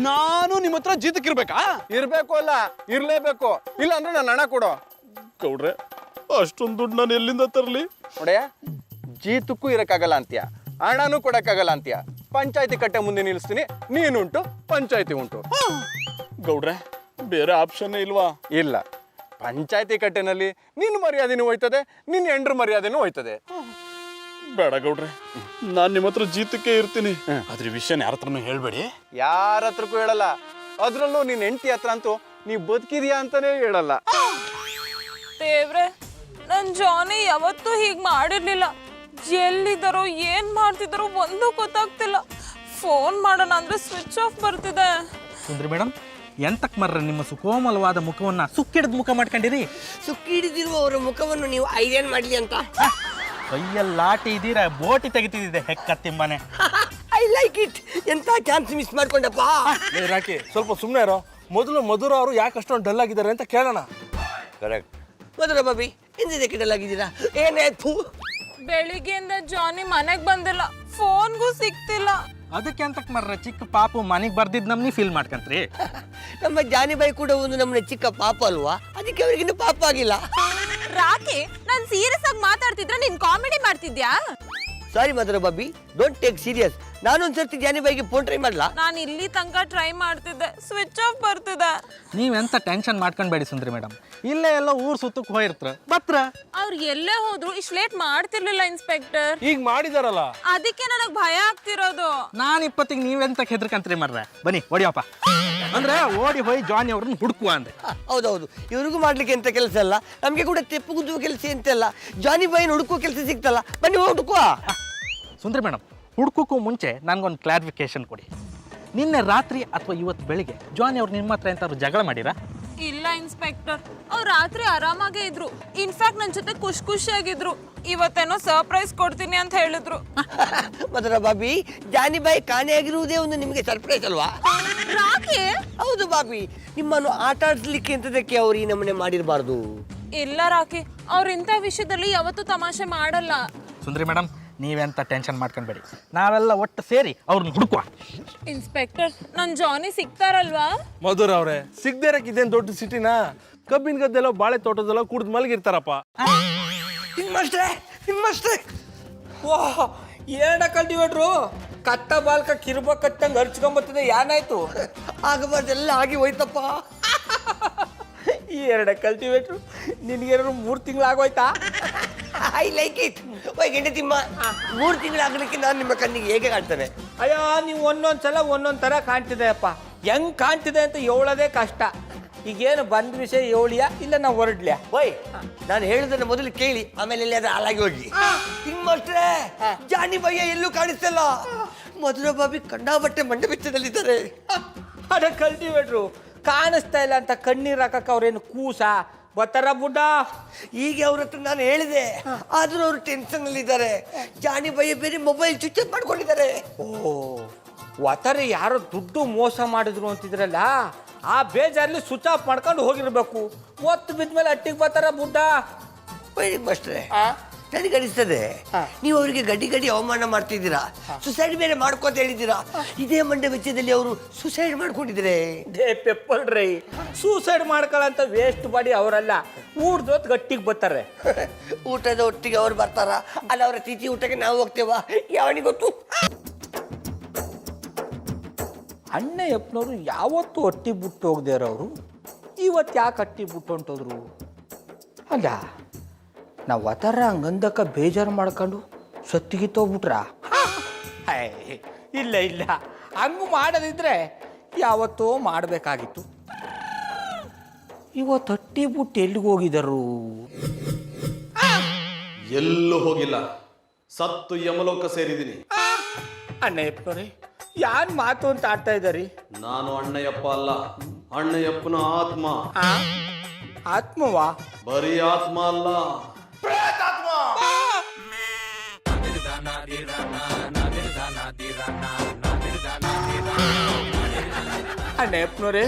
ನಾನು ನಿಮ್ಮ ಹತ್ರ ಜೀತಕ್ಕಿರ್ಬೇಕಾ? ಇರ್ಬೇಕು ಅಲ್ಲ ಇರ್ಲೇಬೇಕು, ಇಲ್ಲ ಅಂದ್ರೆ ನನ್ನ ಹಣ ಕೊಡು. ಗೌಡ್ರೆ ಅಷ್ಟೊಂದು ದುಡ್ಡು ನಾನು ಎಲ್ಲಿಂದ ತರಲಿ? ನೋಡೆಯ, ಜೀತಕ್ಕೂ ಇರಕ್ಕಾಗಲ್ಲ ಅಂತೀಯ, ಹಣನೂ ಕೊಡಕ್ಕಾಗಲ್ಲ ಅಂತೀಯ. ಪಂಚಾಯತಿ ಕಟ್ಟೆ ಮುಂದೆ ನಿಲ್ಲಿಸ್ತೀನಿ, ನೀನುಂಟು ಪಂಚಾಯತಿ ಉಂಟು. ಗೌಡ್ರೆ ಬೇರೆ ಆಪ್ಷನ್ ಇಲ್ವಾ? ಇಲ್ಲ, ಪಂಚಾಯತಿ ಕಟ್ಟೆನಲ್ಲಿ ನಿನ್ನ ಮರ್ಯಾದೆನೂ ಹೋಯ್ತದೆ, ನಿನ್ನ ಹೆಂಡ್ರ ಮರ್ಯಾದೆನೂ ಹೋಯ್ತದೆ. ಬೇಡ ಗೌಡ್ರೆ, ನಾನು ನಿಮ್ಮ ಹತ್ರ ಜೀತಕ್ಕೆ ಇರ್ತೀನಿ. ಅದ್ರ ವಿಷಯನ ಯಾರ ಹತ್ರನೂ ಹೇಳ್ಬೇಡಿ. ಯಾರ ಹತ್ರಕ್ಕೂ ಹೇಳಲ್ಲ, ಅದ್ರಲ್ಲೂ ನಿನ್ನ ಹೆಂಡತಿ ಹತ್ರ ಅಂತೂ ನೀ ಬದುಕಿದ್ಯಾ ಅಂತಾನೆ ಹೇಳಲ್ಲ. ದೇವ್ರೆ, ನನ್ ಜಾನಿ ಯಾವತ್ತೂ ಹೀಗ್ ಮಾಡಿರ್ಲಿಲ್ಲ. ಎಲ್ಲಿದ್ದಾರೋ ಏನ್ ಮಾಡ್ತಿದ್ದಾರೋ ಒಂದು ಗೊತ್ತಾಗ್ತಿಲ್ಲ. ಫೋನ್ ಮಾಡೋಣ ಅಂದ್ರೆ ಸ್ವಿಚ್ ಆಫ್ ಬರ್ತಿದೆ. ಸುಂದ್ರಿ ಮೇಡಮ್, ಎಂತಕ್ ಮರ್ರ ನಿಮ್ಮ ಸುಕೋಮಲವಾದ ಮುಖವನ್ನ ಸುಕ್ಕಿಡಿದ ಮುಖ ಮಾಡ್ಕೊಂಡಿರಿ? ಸುಕ್ಕಿ ಹಿಡಿದಿರುವ ಅವರ ಮುಖವನ್ನು ನೀವು ಐರನ್ ಮಾಡಲಿ ಅಂತ. ಕೈಯಲ್ಲಿ ಲಾಟಿ ಇದ್ದೀರಾ, ಬೋಟಿ ತೆಗಿತಿದ್ದೆ ಹೆಕ್ಕತ್ತಿಂಬನೆ. I like it. ಎಂತ ಚಾನ್ಸ್ ಮಿಸ್ ಮಾಡ್ಕೊಂಡಪ್ಪ. ರಾಕಿ, ಸ್ವಲ್ಪ ಸುಮ್ಮನೆ ಇರೋ. ಮೊದಲು ಮಧುರ ಅವರು ಯಾಕೆ ಅಷ್ಟೊಂದು ಡಲ್ ಆಗಿದ್ದಾರೆ ಅಂತ ಕೇಳೋಣ. ಕರೆಕ್ಟ್. ಮಧುರ ಬಾಬಿ ಎಂದಿದ್ದಕ್ಕೆ ಡಲ್ ಆಗಿದ್ದೀರಾ? ಏನಾಯ್ತು? ಬೆಳಿಗ್ಗೆಯಿಂದ ಜಾನಿ ಮನೆಗ್ ಬಂದಿಲ್ಲ, ಫೋನ್ಗೂ ಸಿಗ್ತಿಲ್ಲ. ಅದಕ್ಕೆ ಅಂತಕ್ ಮರ್ರ ಚಿಕ್ಕ ಪಾಪು ಮನೆಗೆ ಬರ್ದಿದ್ ನಮ್ನಿ ಫೀಲ್ ಮಾಡ್ಕಂತ್ರಿ. ನಮ್ಮ ಜಾನಿಬಾಯಿ ಕೂಡ ಒಂದು ನಮ್ಮನೆ ಚಿಕ್ಕ ಪಾಪ ಅಲ್ವಾ, ಅದಕ್ಕೆ ಅವ್ರಿಗಿನ್ನೂ ಪಾಪ ಆಗಿಲ್ಲ. ರಾಕಿ, ನಾನ್ ಸೀರಿಯಸ್ ಆಗಿ ಮಾತಾಡ್ತಿದ್ರೆ ನೀನ್ ಕಾಮಿಡಿ ಮಾಡ್ತಿದ್ಯಾ? ಸಾರಿ ಮಧುರ ಬಾಬಿ, ಡೋಂಟ್ ಟೇಕ್ ಸೀರಿಯಸ್. ನಾನೊಂದ್ಸರ್ತಿ ಜಾನಿಬಾಯಿಗೆ ಫೋನ್ ಟ್ರೈ ಮಾಡ್ಲಾ? ನಾನು ಇಲ್ಲಿ ತನಕ ಟ್ರೈ ಮಾಡ್ತಿದ್ದೆ, ಸ್ವಿಚ್ ಆಫ್ ಬರ್ತಿದೆ. ನೀವೆಂತ ಟೆನ್ಷನ್ ಮಾಡ್ಕೊಂಡ್ಬೇಡಿ ಸುಂದ್ರಿ ಮೇಡಮ್, ಇಲ್ಲೇ ಎಲ್ಲ ಊರ್ ಸುತ್ತಕ್ಕೆ ಹೋಗಿರ್ತ್ರ ಬತ್ರ. ಅವ್ರು ಎಲ್ಲೇ ಹೋದ್ರು ಇಷ್ಟು ಲೇಟ್ ಮಾಡ್ತಿರ್ಲಿಲ್ಲ ಇನ್ಸ್ಪೆಕ್ಟರ್. ಈಗ ಮಾಡಿದಾರಲ್ಲ, ಅದಕ್ಕೆ ನನಗ್ ಭಯ ಆಗ್ತಿರೋದು. ನಾನು 20ಗೆ ನೀವೆಂತ ಹೆದರ್ಕಂತ್ರಿ ಮರ್ರ. ಬನ್ನಿ ಹೊಡಿಯಪ್ಪ ಅಂದ್ರೆ ಓಡಿ ಹೋಗಿ ಜಾನಿ ಅವ್ರನ್ನ ಹುಡುಕುವ ಅಂದೆ. ಹೌದೌದು, ಇವ್ರಿಗೂ ಮಾಡ್ಲಿಕ್ಕೆ ಎಂತ ಕೆಲಸ ಅಲ್ಲ, ನಮ್ಗೆ ಕೂಡ ತೆಪ್ಪು ಗುದ್ದುವ ಕೆಲಸ ಎಂತಲ್ಲ. ಜಾನಿಬಾಯಿನ ಹುಡುಕುವ ಕೆಲಸ ಸಿಗ್ತಲ್ಲ, ಬನ್ನಿ ಹುಡುಕುವ. ಸುಂದ್ರಿ ಮೇಡಮ್, ಹುಡ್ಕೋಕ್ಕೂ ಮುಂಚೆ ನನಗೊಂದು ಕ್ಲಾರಿಫಿಕೇಶನ್ ಕೊಡಿ. ನಿನ್ನೆ ರಾತ್ರಿ ಅಥವಾ ಇವತ್ತು ಬೆಳಿಗ್ಗೆ ಜಾನಿ ಅವ್ರು ನಿಮ್ಮ ಹತ್ರ ಎಂತಾದ್ರು ಜಗಳ ಮಾಡಿರಾ? ಇಲ್ಲ ಇನ್ಸ್ಪೆಕ್ಟರ್, ಅವ್ರು ರಾತ್ರಿ ಆರಾಮಾಗೇ ಇದ್ರು. ಇನ್ಫ್ಯಾಕ್ಟ್ ನನ್ನ ಜೊತೆ ಖುಷಿಯಾಗಿದ್ರು. ಇವತ್ತೇನೋ ಸರ್ಪ್ರೈಸ್ ಕೊಡ್ತೀನಿ ಅಂತ ಹೇಳಿದ್ರು. ಮಧುರ ಬಾಬಿ, ಜಾನಿಬಾಯಿ ಕಾಣೆಯಾಗಿರುವುದೇ ಒಂದು ನಿಮಗೆ ಸರ್ಪ್ರೈಸ್ ಅಲ್ವಾ? ರಾಕಿ? ಹೌದು ಬಾಬಿ, ನಿಮ್ಮನ್ನು ಆಟ ಆಡಿಸ್ಲಿಕ್ಕೆ ಎಂತದಕ್ಕೆ ಅವ್ರು ಈ ನಮ್ಮನೆ ಮಾಡಿರಬಾರ್ದು. ಇಲ್ಲ ರಾಕಿ, ಅವ್ರು ಇಂಥ ವಿಷಯದಲ್ಲಿ ಯಾವತ್ತೂ ತಮಾಷೆ ಮಾಡಲ್ಲ. ಸುಂದ್ರಿ ಮೇಡಮ್, ನೀವೆಂತ ಟೆನ್ಷನ್ ಮಾಡ್ಕೊಂಬೇಡಿ, ನಾವೆಲ್ಲ ಒಟ್ಟು ಸೇರಿ ಅವ್ರನ್ನ ಹುಡುಕುವ. ಇನ್ಸ್ಪೆಕ್ಟರ್, ನನ್ ಜಾನಿ ಸಿಗ್ತಾರಲ್ವಾ? ಮಧುರ ಅವ್ರೆ, ಸಿಗದೆ ಇರಕ್ಕೆ ಇದೇನು ದೊಡ್ಡ ಸಿಟಿನಾ? ಕಬ್ಬಿನ ಗದ್ದೆಲ್ಲ ಬಾಳೆ ತೋಟದೆಲ್ಲ ಕುಡ್ದು ಮಲಗಿರ್ತಾರಪ್ಪ. ನಿಮ್ಮಷ್ಟೇ ವಾ, ಏನ ಕಲ್ಟಿವೇಟ್ರು ಕತ್ತ ಬಾಲ್ಕ ಕಿರುಬ ಕಟ್ಟಂಗೆ ಹರ್ಚ್ಕೊಂಬತ್ತದೆ. ಏನಾಯ್ತು? ಆಗಬಾರ್ದೆಲ್ಲ ಆಗಿ ಹೋಯ್ತಪ್ಪ. ಈ 2 ಕಲ್ಟಿವೇಟ್ರು ನಿನಗೇನಾದ್ರು 3 ತಿಂಗಳಾಗೋಯ್ತಾ? I like it. ಓಯ್ ಗೆಂಡತಿಮ್ಮ, 3 ತಿಂಗಳಾಗಲಿಕ್ಕೆ ನಾನು ನಿಮ್ಮ ಕಣ್ಣಿಗೆ ಹೇಗೆ ಕಾಣ್ತೇನೆ? ಅಯ್ಯೋ, ನೀವು ಒಂದೊಂದ್ಸಲ ಒಂದೊಂದು ಥರ ಕಾಣ್ತಿದೆ ಅಪ್ಪ. ಹೆಂಗ್ ಕಾಣ್ತಿದೆ ಅಂತ ಹೇಳೋದೇ ಕಷ್ಟ. ಈಗೇನು ಬಂದ ವಿಷಯ ಹೇಳಿಯಾ ಇಲ್ಲ ನಾವು ಹೊರಡ್ಲ್ಯಾ? ಓಯ್, ನಾನು ಹೇಳುದನ್ನ ಮೊದಲು ಕೇಳಿ ಆಮೇಲೆ ಎಲ್ಲಿಯಾದ್ರೂ ಹಾಳಾಗಿ ಹೋಗಿ. ನಿಮ್ಮಷ್ಟೇ ಜಾನಿಬಾಯಿ ಎಲ್ಲೂ ಕಾಣಿಸ್ತಲ್ಲ. ಮಧುರ ಬಾಬಿ ಕಂಡಾಬಟ್ಟೆ ಮಂಡ ಬಿಚ್ಚದಲ್ಲಿದ್ದಾರೆ. ಅಡ ಕಲ್ಟಿವೇಟ್ರು ಕಾಣಿಸ್ತಾ ಇಲ್ಲ ಅಂತ ಕಣ್ಣೀರು ಹಾಕಕ್ಕೆ ಅವ್ರೇನು ಕೂಸ ಗೊತ್ತಾರ ಬುಡ್ಡ? ಈಗ ಅವ್ರ ಹತ್ರ ನಾನು ಹೇಳಿದೆ, ಆದ್ರೂ ಅವರು ಟೆನ್ಷನ್ ಅಲ್ಲಿ ಇದ್ದಾರೆ. ಜಾನಿಬಾಯಿ ಬೇರೆ ಮೊಬೈಲ್ ಸ್ವಿಚ್ ಆಫ್ ಮಾಡ್ಕೊಂಡಿದ್ದಾರೆ. ಓ, ಒತ್ತಾರೆ ಯಾರೋ ದುಡ್ಡು ಮೋಸ ಮಾಡಿದ್ರು ಅಂತಿದ್ರಲ್ಲ, ಆ ಬೇಜಾರಲ್ಲಿ ಸ್ವಿಚ್ ಆಫ್ ಮಾಡ್ಕೊಂಡು ಹೋಗಿರ್ಬೇಕು. ಒತ್ತು ಬಿದ್ಮೇಲೆ ಅಟ್ಟಿಗೆ ಬರ್ತಾರ ಬುಡ್ಡ. ಅಷ್ಟೇ ನನಗೆ ಅನಿಸ್ತದೆ, ನೀವು ಅವರಿಗೆ ಗಡಿ ಅವಮಾನ ಮಾಡ್ತಿದ್ದೀರಾ. ಸುಸೈಡ್ ಬೇರೆ ಮಾಡ್ಕೋತ ಹೇಳಿದ್ದೀರಾ. ಇದೇ ಮಂಡ್ಯ ವೆಚ್ಚದಲ್ಲಿ ಅವರು ಸುಸೈಡ್ ಮಾಡ್ಕೊಂಡಿದ್ರೆ ಪೆಪ್ಪಲ್ ರೈ ಸೂಸೈಡ್ ಮಾಡ್ಕೊಳ್ಳಂತ ವೇಸ್ಟ್ ಬಾಡಿ ಅವರಲ್ಲ, ಊಟದೊತ್ತು ಗಟ್ಟಿಗೆ ಬರ್ತಾರೆ. ಊಟದ ಒಟ್ಟಿಗೆ ಅವ್ರು ಬರ್ತಾರ, ಅಲ್ಲ ಅವರ ತಿಥಿ ಊಟಕ್ಕೆ ನಾವು ಹೋಗ್ತೇವಾ? ಯಾವನಿಗೆ ಗೊತ್ತು? ಅಣ್ಣಯ್ಯಪ್ಪನವರು ಯಾವತ್ತೂ ಅಟ್ಟಿ ಬಿಟ್ಟು ಹೋಗ್ದೇರವರು ಇವತ್ತು ಯಾಕೆ ಅಟ್ಟಿ ಬಿಟ್ಟು ಹೊಂಟೋದ್ರು? ಅಲ್ಲ, ನಾವು ಆ ಹಂಗಂದಕ್ಕ ಬೇಜಾರು ಮಾಡ್ಕೊಂಡು ಸತ್ತಿಗೆ ತೋಗ್ಬಿಟ್ರ? ಇಲ್ಲ ಇಲ್ಲ, ಹಂಗೆ ಮಾಡೋದಿದ್ರೆ ಯಾವತ್ತೋ ಮಾಡಬೇಕಾಗಿತ್ತು. ಇವತ್ತು ಹಟ್ಟಿ ಬಿಟ್ಟು ಎಲ್ಲಿಗೆ ಹೋಗಿದರು? ಎಲ್ಲೂ ಹೋಗಿಲ್ಲ, ಸತ್ತು ಯಮಲೋಕ ಸೇರಿದ್ದೀನಿ. ಅಣ್ಣಯ್ಯಪ್ಪನವ್ರೆ, ಯಾನ್ ಮಾತು ಅಂತ ಆಡ್ತಾ ಇದ್ದಾರಿ? ನಾನು ಅಣ್ಣಯ್ಯಪ್ಪ ಅಲ್ಲ, ಅಣ್ಣಯ್ಯಪ್ಪನ ಆತ್ಮ. ಆತ್ಮವಾ? ಬರೀ ಆತ್ಮ ಅಲ್ಲ, ಅಣ್ಣಯ್ಯಪ್ಪನವ್ರೆ,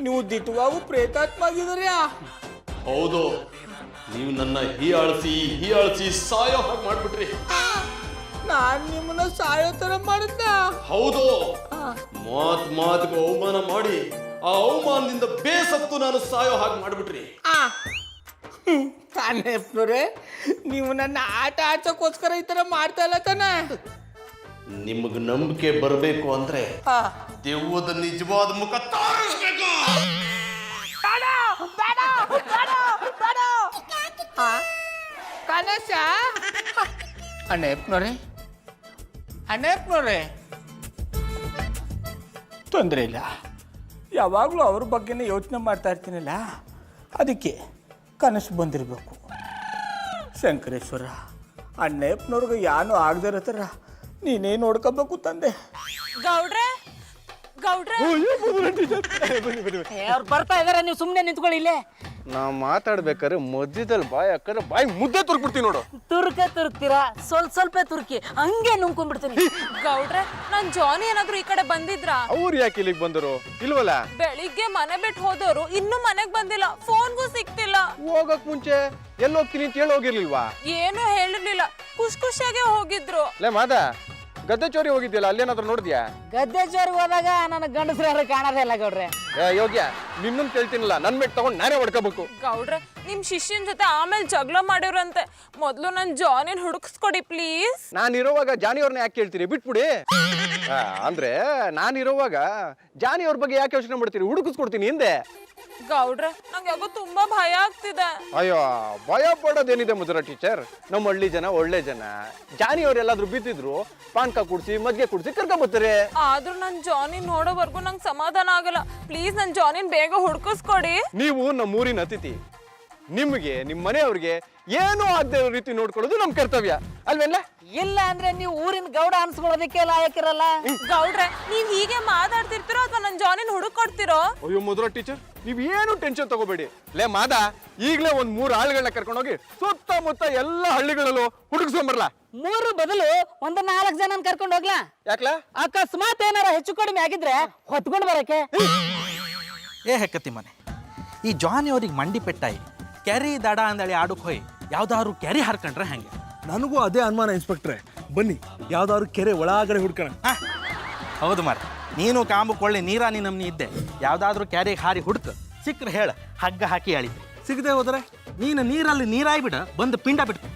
ನೀವು ದಿಟ್ಟವಾಗೂ ಪ್ರೇತಾತ್ಮ ಆಗಿದ್ದೀರಾ? ಹೌದು. ನೀವು ನನ್ನ ಹೀಯಾಳಿಸಿ ಸಾಯೋ ಹಾಗೆ ಮಾಡ್ಬಿಟ್ರಿ. ನಾನ್ ನಿಮ್ಮನ್ನ ಸಾಯೋ ತರ ಮಾಡಿದ್ನ? ಹೌದು. ಮಾತಿಗೆ ಅವಮಾನ ಮಾಡಿ ಆ ಅವಮಾನದಿಂದ ಬೇಸತ್ತು ನಾನು ಸಾಯೋ ಹಾಗೆ ಮಾಡ್ಬಿಟ್ರಿ. ಅಣ್ಣಯ್ಯಪ್ಪನವ್ರೆ, ನೀವು ನನ್ನ ಆಟ ಆಡ್ಸೋಕ್ಕೋಸ್ಕರ ಈ ತರ ಮಾಡ್ತಾ ಇಲ್ಲ ತಾನೆ? ನಿಮಗ್ ನಂಬಿಕೆ ಬರಬೇಕು ಅಂದ್ರೆ ದೆವ್ವದ ನಿಜವಾದ ಮುಖ ತೋರಿಸ್ಬೇಕು. ಕನಸ? ಅಣ್ಣಯ್ಯಪ್ಪನವ್ರೆ, ಅಣ್ಣಯ್ಯಪ್ಪನವ್ರೆ, ತೊಂದರೆ ಇಲ್ಲ. ಯಾವಾಗಲೂ ಅವ್ರ ಬಗ್ಗೆನೇ ಯೋಚನೆ ಮಾಡ್ತಾ ಇರ್ತೀನಲ್ಲ, ಅದಕ್ಕೆ ಕನಸು ಬಂದಿರಬೇಕು. ಶಂಕರೇಶ್ವರ, ಅಣ್ಣಯ್ಯಪ್ಪನವ್ರಿಗೆ ಯಾನು ಆಗದಿರೋ ಥರ ನೀನೇ ನೋಡ್ಕೋಬೇಕು ತಂದೆ. ಗೌಡ್ರೆ ಗೌಡ್ರೆ ಅವ್ರು ಬರ್ತಾ ಇದಾರೆ, ನೀವು ಸುಮ್ಮನೆ ನಿಂತ್ಕೊಳ್ಳಿ ಇಲ್ಲೇ. ನಾ ಮಾತಾಡ್ಬೇಕಾದ್ರೆ ಮಧ್ಯದಲ್ಲಿ ಬಾಯಿ ಹಾಕಿದ್ರೆ ಬಾಯಿ ಮುದ್ದೆ ತುರ್ಕ್ಬಿಡ್ತೀನಿ ನೋಡು. ತುರ್ಕ್ತೀರಾ? ಸ್ವಲ್ಪ ತುರ್ಕಿ, ಹಂಗೆ ನುಂಗ್ಕೊಂಡ್ಬಿಡ್ತೀನಿ. ಗೌಡ್ರೆ, ನಾನ್ ಜಾನಿ ಏನಾದ್ರು ಈ ಕಡೆ ಬಂದಿದ್ರಾ? ಅವ್ರು ಯಾಕೆ ಇಲ್ಲಿಗೆ ಬಂದರು? ಇಲ್ವಲ್ಲ. ಬೆಳಿಗ್ಗೆ ಮನೆ ಬಿಟ್ಟು ಹೋದವರು ಇನ್ನೂ ಮನೆಗ್ ಬಂದಿಲ್ಲ, ಫೋನ್ಗೂ ಸಿಗ್ತಿಲ್ಲ. ಹೋಗಕ್ ಮುಂಚೆ ಎಲ್ಲಿ ಹೋಗ್ತೀನಿ ಅಂತ ಹೇಳಿ ಹೋಗಿರ್ಲಿಲ್ವಾ? ಏನು ಹೇಳಿರ್ಲಿಲ್ಲ, ಖುಷಿಯಾಗೆ ಹೋಗಿದ್ರು. ಲೇ ಮಾದ, ಗದ್ದೆ ಚೋರಿ ಹೋಗಿದ್ಯಲ್ಲ, ಅಲ್ಲೇನಾದ್ರೂ ನೋಡಿದ್ಯಾ? ಗದ್ದೆ ಜೋರಿಗೆ ಹೋದಾಗ ನನ್ನ ಗಂಡಸ್ರು ಕಾಣೋದೇ ಇಲ್ಲ ಗೌಡ್ರೆ. ಯೋಗ್ಯ, ನಿನ್ನನ್ ಕೇಳ್ತೀನಲ್ಲ, ನನ್ ಮೆಟ್ ತಗೊಂಡ್ ನಾನೇ ಹೊಡ್ಕೋಬೇಕು. ಗೌಡ್ರೆ, ನಿಮ್ ಶಿಷ್ಯನ್ ಜೊತೆ ಆಮೇಲೆ ಜಗಳ ಮಾಡಿವ್ರಂತೆ. ಮೊದ್ಲು ನನ್ ಜಾನಿನ್ ಹುಡುಕ್ಸ್ಕೊಡಿ ಪ್ಲೀಸ್. ನಾನಿರೋವಾಗ ಜಾನಿ ಅವ್ರನ್ನ ಯಾಕೆ ಕೇಳ್ತೀರಿ? ಬಿಟ್ಬಿಡಿ. ಅಂದ್ರೆ ನಾನಿರೋವಾಗ ಜಾನಿ ಅವ್ರ ಬಗ್ಗೆ ಯಾಕೆ ಯೋಚನೆ ಮಾಡ್ತೀರಿ? ಹುಡುಕಿಸ್ಕೊಡ್ತೀನಿ ಹಿಂದೆ. ಗೌಡ್ರೆ, ನಂಗೆ ಯಾಕೋ ತುಂಬಾ ಭಯ ಆಗ್ತಿದೆ. ಅಯ್ಯೋ, ಭಯ ಪಡೋದೇನಿದೆ ಮುದುರ ಟೀಚರ್? ನಮ್ಮ ಹಳ್ಳಿ ಜನ ಒಳ್ಳೆ ಜನ. ಜಾನಿ ಅವ್ರೆಲ್ಲಾದ್ರೂ ಬಿದ್ದಿದ್ರು ಪಾನ್ಕ ಕುಡ್ಸಿ ಮದ್ಗೆ ಕುಡ್ಸಿ ಕರ್ಕೊಂಬರ್ತಾರೆ. ಆದ್ರೂ ನನ್ ಜಾನಿನ್ ನೋಡೋವರೆಗೂ ನಂಗೆ ಸಮಾಧಾನ ಆಗಲ್ಲ. ಪ್ಲೀಸ್ ನನ್ ಜಾನಿನ್ ಬೇಗ ಹುಡುಕಿಸ್ಕೊಡಿ. ನೀವು ನಮ್ಮ ಊರಿನ ಅತಿಥಿ, ನಿಮ್ಗೆ ನಿಮ್ಮ ಮನೆಯವ್ರಿಗೆ ಏನೂ ಆಗದೆ ಇರೋ ರೀತಿ ನೋಡ್ಕೊಳ್ಳೋದು ನಮ್ ಕರ್ತವ್ಯ ಅಲ್ವೇಲ್ಲ? ಇಲ್ಲ ಅಂದ್ರೆ ನೀವು ಊರಿನ ಗೌಡ ಅನ್ಸ್ಕೊಳ್ಳೋದಕ್ಕೆ ಲಾಯಕ್ಕಿರಲ್ಲ. ಗೌಡ್ರೆ, ನೀವ್ ಹೀಗೆ ಮಾತಾಡ್ತಿರ್ತೀರೋ ಅಥವಾ ನನ್ ಜಾನಿನ್ ಹುಡುಕೊಡ್ತಿರೋ? ಅಯ್ಯೋ ಮುದುರ ಟೀಚರ್, ನೀವ್ ಏನು ಟೆನ್ಷನ್ ತಗೋಬೇಡಿ. ಲೇ ಮಾದ, ಈಗ್ಲೇ ಒಂದ್ 3 ಆಳುಗಳನ್ನ ಕರ್ಕೊಂಡೋಗಿ ಸುತ್ತಮುತ್ತ ಎಲ್ಲ ಹಳ್ಳಿಗಳಲ್ಲೂ ಹುಡುಕ್ಸ್ಕೊಂಬರ್ಲ. 3 ಬದಲು ಒಂದು 4 ಜನ ಕರ್ಕೊಂಡು ಹೋಗ್ಲಾ? ಯಾಕ್ಲಾ? ಅಕಸ್ಮಾತ್ ಏನಾರ ಹೆಚ್ಚು ಕಡಿಮೆ ಆಗಿದ್ರೆ ಹೊತ್ಕೊಂಡು ಬರಕ್ಕೆ. ಏ ಹೆಕ್ಕತಿ ಮನೆ, ಈ ಜಾನಿ ಅವ್ರಿಗೆ ಮಂಡಿ ಪೆಟ್ಟಾಯಿ ಕ್ಯಾರಿ ದಡ ಅಂದಳಿ ಆಡಕ್ ಹೋಯ್ ಯಾವ್ದಾದ್ರು ಕ್ಯಾರಿ ಹಾರ್ಕೊಂಡ್ರೆ ಹೆಂಗೆ? ನನಗೂ ಅದೇ ಅನುಮಾನ ಇನ್ಸ್ಪೆಕ್ಟ್ರೆ. ಬನ್ನಿ, ಯಾವ್ದಾದ್ರು ಕೆರೆ ಒಳಗಡೆ ಹುಡ್ಕೋಣ. ಹೌದು ಮಾರ, ನೀನು ಕಾಂಬು ಕೊಳ್ಳಿ ನೀರಾನಿ ನಮ್ನಿ ಇದ್ದೆ. ಯಾವ್ದಾದ್ರು ಕ್ಯಾರಿಗೆ ಹಾರಿ ಹುಡ್ಕ, ಸಿಕ್ಕ್ರೆ ಹೇಳ, ಹಗ್ಗ ಹಾಕಿ ಎಳಿತೆ. ಸಿಗದೆ ಹೋದ್ರೆ ನೀನು ನೀರಲ್ಲಿ ನೀರಾಯ್ಬಿಡ, ಬಂದು ಪಿಂಡ ಬಿಡ್ತು.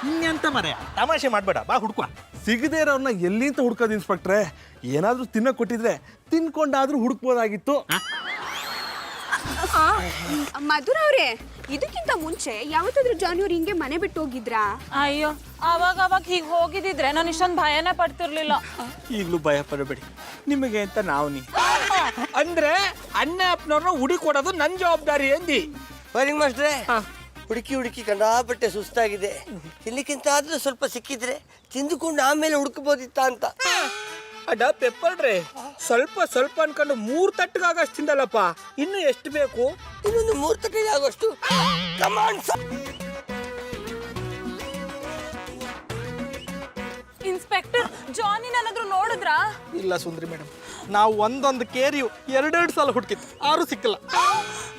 ಇನ್ನೆಂತ ಮರೆಯ ತಮಾಷೆ ಮಾಡ್ಬೇಡ, ಬಾ ಹುಡ್ಕುವ. ಸಿಗದೆ ಇರೋರ್ನ ಎಲ್ಲಿಂತ ಹುಡ್ಕೋದು ಇನ್ಸ್ಪೆಕ್ಟ್ರೆ? ಏನಾದ್ರೂ ತಿನ್ನಕ್ ಕೊಟ್ಟಿದ್ರೆ ತಿನ್ಕೊಂಡಾದ್ರೂ ಹುಡುಕ್ಬೋದಾಗಿತ್ತು. ಮಧುರ ಅವ್ರೆ, ಇದಕ್ಕಿಂತ ಮುಂಚೆ ಯಾವತ್ತಾದ್ರೂ ಜಾನಿ ಅವ್ರು ಹಿಂಗೆ ಮನೆ ಬಿಟ್ಟು ಹೋಗಿದ್ರಾ? ಅಯ್ಯೋ, ಅವಾಗ ಹೀಗೆ ಹೋಗಿದ್ದಿದ್ರೆ ನಾನು ಇಷ್ಟೊಂದು ಭಯನೇ ಪಡ್ತಿರ್ಲಿಲ್ಲ. ಈಗಲೂ ಭಯ ಪಡಬೇಡಿ, ನಿಮಗೆ ಅಂತ ನಾವು ಅಂದ್ರೆ ಅಣ್ಣಪ್ಪನವ್ರನ್ನ ಹುಡುಕೊಡೋದು ನನ್ನ ಜವಾಬ್ದಾರಿ ಎಂದಿ. ಬನ್ನಿ ಮಾಸ್ಟ್ರೆ, ಹುಡುಕಿ ಕಂಡಾಪಟ್ಟೆ ಸುಸ್ತಾಗಿದೆ. ತಿನ್ಲಿಕ್ಕಿಂತ ಆದ್ರೂ ಸ್ವಲ್ಪ ಸಿಕ್ಕಿದ್ರೆ ತಿಂದುಕೊಂಡು ಆಮೇಲೆ ಹುಡುಕಬಹುದಿತ್ತ ಅಂತ. ಅಡ್ಡ ಪೆಪ್ಪಲ್ರೆ, ಸ್ವಲ್ಪ ಅನ್ಕೊಂಡು 3 ತಟ್ಟಿಗಾಗಷ್ಟು ತಿಂದಲ್ಲಪ್ಪ, ಇನ್ನು ಎಷ್ಟು ಬೇಕು? ಇನ್ನೊಂದು 3 ತಟ್ಟೆಗೆ ಆಗೋಷ್ಟು. ಇನ್ಸ್ಪೆಕ್ಟರ್, ಜಾನಿ ಏನಾದ್ರು ನೋಡಿದ್ರಾ? ಇಲ್ಲ ಸುಂದ್ರಿ ಮೇಡಮ್, ನಾವು ಒಂದೊಂದು ಕೇರಿಯು 2 ಸಲ ಹುಡುಕಿತ್ತು, ಆರು ಸಿಕ್ಕಿಲ್ಲ.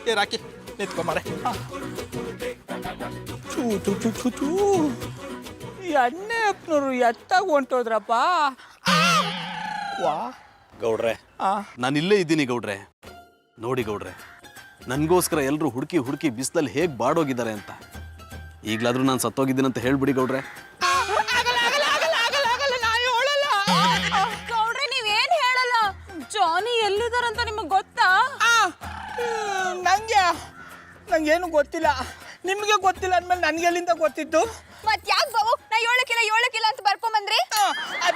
ಏ ರಾಕಿ, ನಿಂತ್ಕೊ ಮಾರೆ. ಚೂ ಈ ಅಣ್ಣಪ್ಪನವರು ಎತ್ತಾಗ ಹೊಂಟೋದ್ರಪ್ಪ. ವಾ ಗೌಡ್ರೆ, ನಾನು ಇಲ್ಲೇ ಇದ್ದೀನಿ ಗೌಡ್ರೆ. ನೋಡಿ ಗೌಡ್ರೆ, ನನಗೋಸ್ಕರ ಎಲ್ಲರೂ ಹುಡುಕಿ ಬಿಸಿಲಲ್ಲಿ ಹೇಗೆ ಬಾಡೋಗಿದ್ದಾರೆ ಅಂತ. ಈಗಲಾದ್ರೂ ನಾನು ಸತ್ತೋಗಿದ್ದೀನಂತ ಹೇಳ್ಬಿಡಿ ಗೌಡ್ರೆ. ಗೌಡ್ರೆ, ನೀವೇನ್ ಹೇಳಲ್ಲ. ಜಾನಿ ಎಲ್ಲಿದಾರಂತ ನಿಮಗೆ ಗೊತ್ತಾ? ನಂಗೇನು ಗೊತ್ತಿಲ್ಲ. ನಿಮಗೆ ಗೊತ್ತಿಲ್ಲ ಅಂದ್ಮೇಲೆ ನನಗೆ ಎಲ್ಲಿಂದ ಗೊತ್ತಿತ್ತು? ಮತ್ ಯಾಕೆ ಬಾವು ನಾ 7 ಕಿಲೋ ಅಂತ ಬರ್ಕೊಂಬಂದ್ರಿ? ಅದು